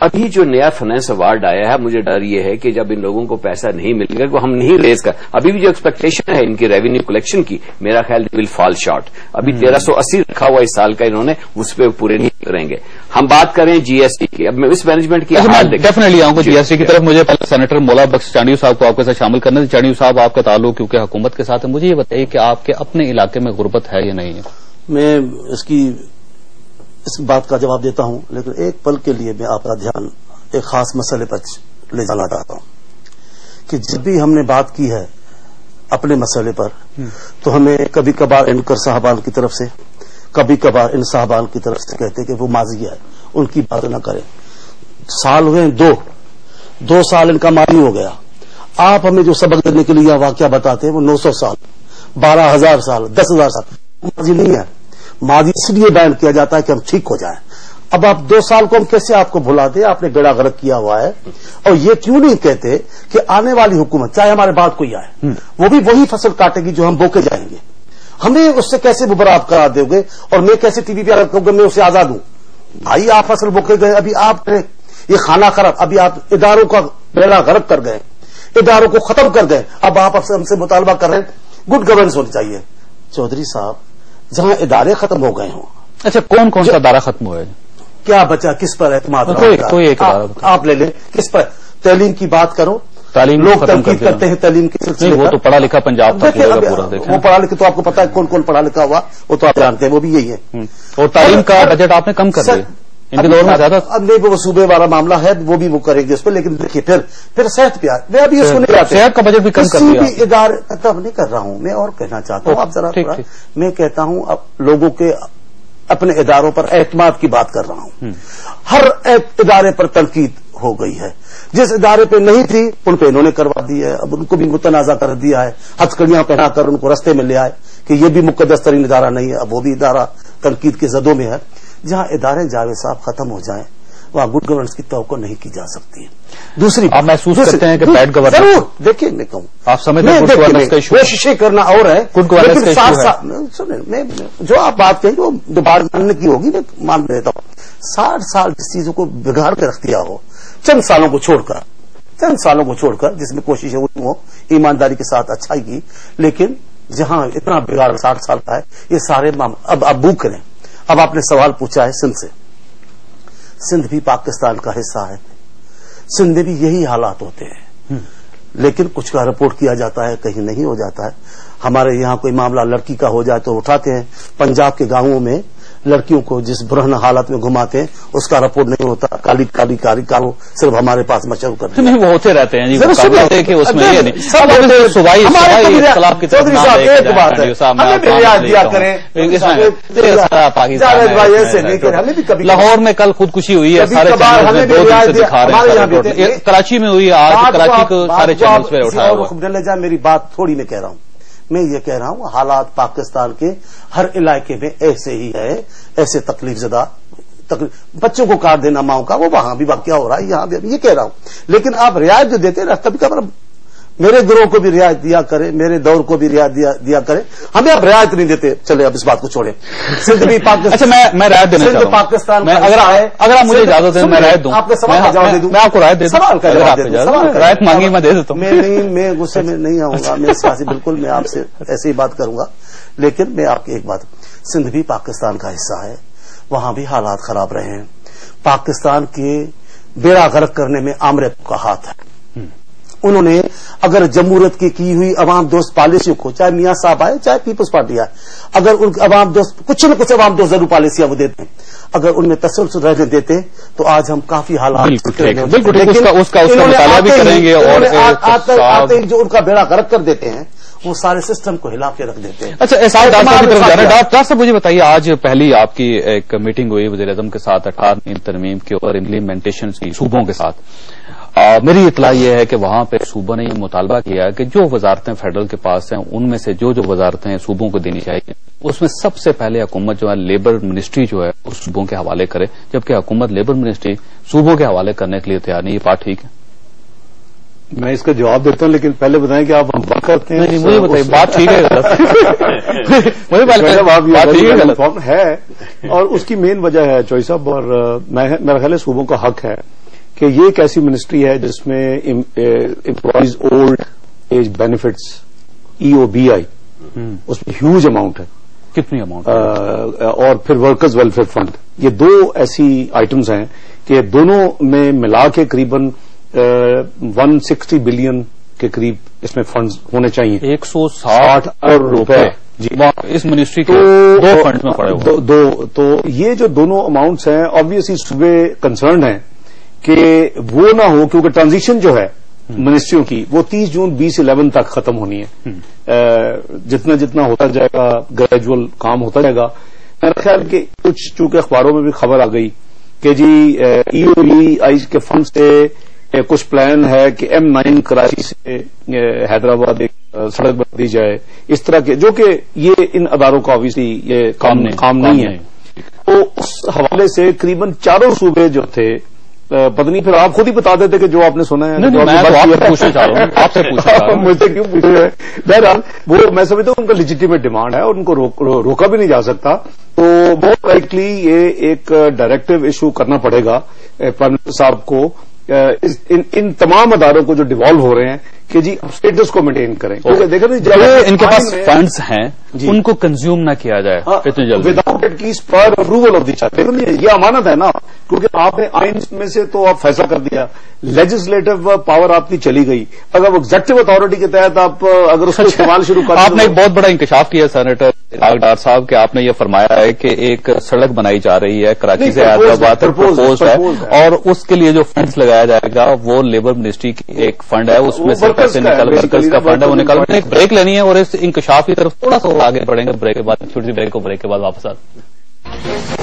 ابھی جو نیا فائنانس ایوارڈ آیا ہے مجھے ڈر یہ ہے کہ جب ان لوگوں کو پیسہ نہیں ملے گا وہ ہم نہیں ریز کر. ابھی بھی جو ایکسپیکٹیشن ہے ان کی ریونیو کلیکشن کی میرا خیال ول فال شارٹ. ابھی 1380 رکھا ہوا اس سال کا انہوں نے, اس پہ پورے نہیں کریں گے. ہم بات کریں جی ایس ٹی کی. اب میں اس مینجمنٹ کی ڈیفینیٹلی آؤں گا جی ایس ٹی کی طرف. مجھے پہلے سینیٹر مولا بخش چانڈیو صاحب کو آپ کے ساتھ شامل کرنا ہے. چانڈیو صاحب آپ کا تعلق کیونکہ حکومت کے ساتھ ہے, مجھے یہ بتائیے کہ آپ کے اپنے علاقے میں غربت ہے یا نہیں ہے؟ میں اس بات کا جواب دیتا ہوں, لیکن ایک پل کے لیے میں آپ کا دھیان ایک خاص مسئلے پر لے جانا چاہتا ہوں کہ جب بھی ہم نے بات کی ہے اپنے مسئلے پر تو ہمیں کبھی کبھار اینکر صاحبان کی طرف سے, کبھی کبھار ان صاحبان کی طرف سے کہتے کہ وہ ماضی ہے, ان کی بات نہ کریں. سال ہوئے 2 سال ان کا ماضی ہو گیا. آپ ہمیں جو سبق دینے کے لیے واقعہ بتاتے ہیں وہ 900 سال 12,000 سال 10,000 سال ماضی نہیں ہے. ماضی اس لیے بیان کیا جاتا ہے کہ ہم ٹھیک ہو جائیں. اب آپ 2 سال کو ہم کیسے آپ کو بھلا دیں؟ آپ نے بیڑا غرق کیا ہوا ہے. اور یہ کیوں نہیں کہتے کہ آنے والی حکومت چاہے ہمارے بعد کوئی آئے وہ بھی وہی فصل کاٹے گی جو ہم بوکے جائیں گے. ہمیں اس سے کیسے براب کرا دو گے اور میں کیسے ٹی وی پہ کہوں گا میں اسے آزاد ہوں؟ بھائی آپ فصل بوکے گئے, ابھی آپ نے یہ کھانا خراب, ابھی آپ اداروں کا بیڑا غرق کر گئے, اداروں کو ختم کر گئے. اب آپ ہم سے مطالبہ کر رہے ہیں گڈ گورننس ہونی چاہیے. چودھری صاحب جہاں ادارے ختم ہو گئے ہوں. اچھا کون سا ادارہ ختم ہوا ہے؟ کیا بچا؟ کس پر اعتماد؟ آپ لے لیں کس پر؟ تعلیم کی بات کرو. تعلیم لوگ تنقید کرتے ہیں تعلیم کے سلسلے میں. وہ تو پڑھا لکھا پنجاب تھا وہ پڑھا لکھا, تو آپ کو پتا ہے کون پڑھا لکھا ہوا وہ تو آپ جانتے ہیں, وہ بھی یہی ہے. اور تعلیم کا بجٹ آپ نے کم کر دیا ان کے دور میں زیادہ. اب نہیں وہ صوبے والا معاملہ ہے, وہ بھی وہ کریں گے اس پہ. لیکن دیکھیے پھر صحت پہ میں ابھی اس کو نہیں جاتا, صحت کا بجٹ بھی کم کر دیا. کسی بھی ادارے تب نہیں کر رہا ہوں میں, اور کہنا چاہتا ہوں آپ ذرا میں کہتا ہوں اب لوگوں کے اپنے اداروں پر اعتماد کی بات کر رہا ہوں. ہر ادارے پر تنقید ہو گئی ہے. جس ادارے پہ نہیں تھی ان پہ انہوں نے کروا دی ہے. اب ان کو بھی متنازع کر دیا ہے, ہتھکڑیاں پہنا کر ان کو رستے میں لے آئے کہ یہ بھی مقدس ترین ادارہ نہیں ہے. اب وہ بھی ادارہ تنقید کے زدوں میں ہے. جہاں ادارے جاوید صاحب ختم ہو جائیں وہاں گڈ گورننس کی توقع نہیں کی جا سکتی ہے. دوسری آپ محسوس کرتے ہیں کہ بیڈ گورننس ضرور دیکھیے میں کہوں آپ سمجھتے ہیں گڈ گورننس کا ایشو کوششیں کرنا اور ہے, گڈ گورننس کا ایشو ہے. میں جو آپ بات کہیں وہ دوبارہ ماننے کی ہوگی میں مان لیتا ہوں. 60 سال جس چیزوں کو بگاڑ کے رکھ دیا ہو, چند سالوں کو چھوڑ کر جس میں کوششیں ہوئی ہو ایمانداری کے ساتھ اچھائی کی, لیکن جہاں اتنا بگاڑ 60 سال کا ہے یہ سارے اب بو کریں. اب آپ نے سوال پوچھا ہے سندھ سے. سندھ بھی پاکستان کا حصہ ہے, سندھ میں بھی یہی حالات ہوتے ہیں, لیکن کچھ کا رپورٹ کیا جاتا ہے کہیں نہیں ہو جاتا ہے. ہمارے یہاں کوئی معاملہ لڑکی کا ہو جائے تو اٹھاتے ہیں. پنجاب کے گاؤں میں لڑکیوں کو جس برہن حالت میں گھماتے ہیں اس کا رپورٹ نہیں ہوتا. کالی کارو صرف ہمارے پاس مشہور کرتے ہیں. وہ ہوتے رہتے ہیں لاہور میں کل خودکشی ہوئی ہے, کراچی میں ہوئی, آج کراچی کو سارے چینلز پہ اٹھایا ہوا. میری بات تھوڑی میں کہہ رہا ہوں, میں یہ کہہ رہا ہوں حالات پاکستان کے ہر علاقے میں ایسے ہی ہے. ایسے تکلیف زدہ بچوں کو کاٹ دینا ماؤں کا وہ وہاں بھی واقعہ ہو رہا ہے, یہاں بھی یہ کہہ رہا ہوں. لیکن آپ رعایت جو دیتے ہیں کبھی کبھار میرے گروہ کو بھی رعایت دیا کریں, میرے دور کو بھی رعایت دیا کریں. ہمیں اب رعایت نہیں دیتے. چلے اب اس بات کو چھوڑیں. سندھ بھی پاکستان. اچھا میں رعایت دینا چاہتا ہوں. پاکستان اگر آپ مجھے اجازت دیں میں رعایت دوں. آپ کے سوال کا جواب دے دوں. میں آپ کو رعایت دیتا ہوں. رعایت مانگی میں دے دیتا ہوں. میں غصے میں نہیں آؤں گا. میں سیاسی بالکل میں آپ سے ایسے ہی بات کروں گا. لیکن میں آپ کی ایک بات, سندھ بھی پاکستان کا حصہ ہے, وہاں بھی حالات خراب رہے ہیں. پاکستان کے بیڑا غرق کرنے میں آمریت کا ہاتھ ہے. انہوں نے اگر جمہوریت کی ہوئی عوام دوست پالیسیوں کو, چاہے میاں صاحب آئے چاہے پیپلز پارٹی آئے, اگر ان عوام دوست کچھ نہ کچھ عوام دوست ضرور پالیسیاں وہ دیتے ہیں, اگر ان میں تسلسل رہنے دیتے تو آج ہم کافی حالات آتے جو ان کا بیڑا غرق کر دیتے ہیں وہ سارے سسٹم کو ہلا کے رکھ دیتے ہیں. اچھا احسان ڈاکٹر صاحب مجھے بتائیے, آج پہلی آپ کی ایک میٹنگ ہوئی وزیر اعظم کے ساتھ 18 ترمیم کے اور امپلیمنٹیشن کی صوبوں کے ساتھ. میری اطلاع یہ ہے کہ وہاں پہ صوبوں نے یہ مطالبہ کیا ہے کہ جو وزارتیں فیڈرل کے پاس ہیں ان میں سے جو وزارتیں صوبوں کو دینی چاہیے اس میں سب سے پہلے حکومت جو ہے لیبر منسٹری جو ہے اس صوبوں کے حوالے کرے, جبکہ حکومت لیبر منسٹری صوبوں کے حوالے کرنے کے لیے تیار نہیں. یہ بات ٹھیک ہے؟ میں اس کا جواب دیتا ہوں, لیکن پہلے بتائیں کہ آپ بات کرتے ہیں. مجھے بتائیے بات ٹھیک ہے اور اس کی مین وجہ ہے چوئی صاحب, اور میرا خیال ہے صوبوں کا حق ہے کہ یہ ایک ایسی منسٹری ہے جس میں employees old age benefits EOBI اس میں ہیوج اماؤنٹ ہے. کتنی اماؤنٹ؟ اور پھر ورکرز ویلفیئر فنڈ، یہ دو ایسی آئٹمز ہیں کہ دونوں میں ملا کے قریباً 160 بلین کے قریب اس میں فنڈز ہونے چاہیے. 160 ارب روپے جی اس منسٹری کے دو فنڈ میں پڑے ہوئے. تو یہ جو دونوں اماؤنٹس ہیں آبویسلی صوبے کنسرنڈ ہیں کہ وہ نہ ہو، کیونکہ ٹرانزیشن جو ہے منسٹریوں کی وہ 30 جون 2011 تک ختم ہونی ہے. جتنا جتنا ہوتا جائے گا گریجول کام ہوتا جائے گا. میرا خیال کہ کچھ چونکہ اخباروں میں بھی خبر آ گئی کہ جی EOBI کے فنڈ سے کچھ پلان ہے کہ M9 کراچی سے حیدرآباد ایک سڑک بنا دی جائے، اس طرح کے، جو کہ یہ ان اداروں کا آبویسلی یہ کام نہیں ہے. تو اس حوالے سے قریباً چاروں صوبے جو تھے، پتہ نہیں پھر آپ خود ہی بتا دیتے کہ جو آپ نے سنا ہے. آپ سے پوچھا مجھ سے کیوں پوچھ رہے ہیں؟ بہرحال وہ میں سمجھتا ہوں ان کا لیجیٹیمیٹ ڈیمانڈ ہے اور ان کو روکا بھی نہیں جا سکتا. تو بہت لائکلی یہ ایک ڈائریکٹو ایشو کرنا پڑے گا پرائم منسٹر صاحب کو ان تمام اداروں کو جو ڈیوالو ہو رہے ہیں کہ جی اسٹیٹس کو مینٹین کریں. کیونکہ دیکھیں ان کے پاس فنڈز ہیں ان کو کنزیوم نہ کیا جائے اتنی جلدی وداؤٹ ایٹ لیسٹ پر اپروول آف دی چارٹر. یہ امانت ہے نا، کیونکہ آپ نے آئین میں سے تو آپ فیصلہ کر دیا، لیجسلیٹو پاور آپ کی چلی گئی. اگر وہ ایگزیکٹو اتارٹی کے تحت آپ اگر اس کو استعمال شروع کر آپ نے ایک بہت بڑا انکشاف کیا سینیٹر ڈار صاحب کہ آپ نے یہ فرمایا ہے کہ ایک سڑک بنائی جا رہی ہے کراچی سے حیدرآباد تک پرپوز ہے، اور اس کے لیے جو فنڈز لگایا جائے گا وہ لیبر منسٹری کی ایک فنڈ ہے، اس میں سے پیسے نکل ورکرز کا فنڈ ہے وہ نکل. ایک بریک لینی ہے اور اس انکشاف کی طرف تھوڑا سا آگے بڑھیں گے بریک کے بعد، چھوٹی سی بریک کے بعد واپس آتے.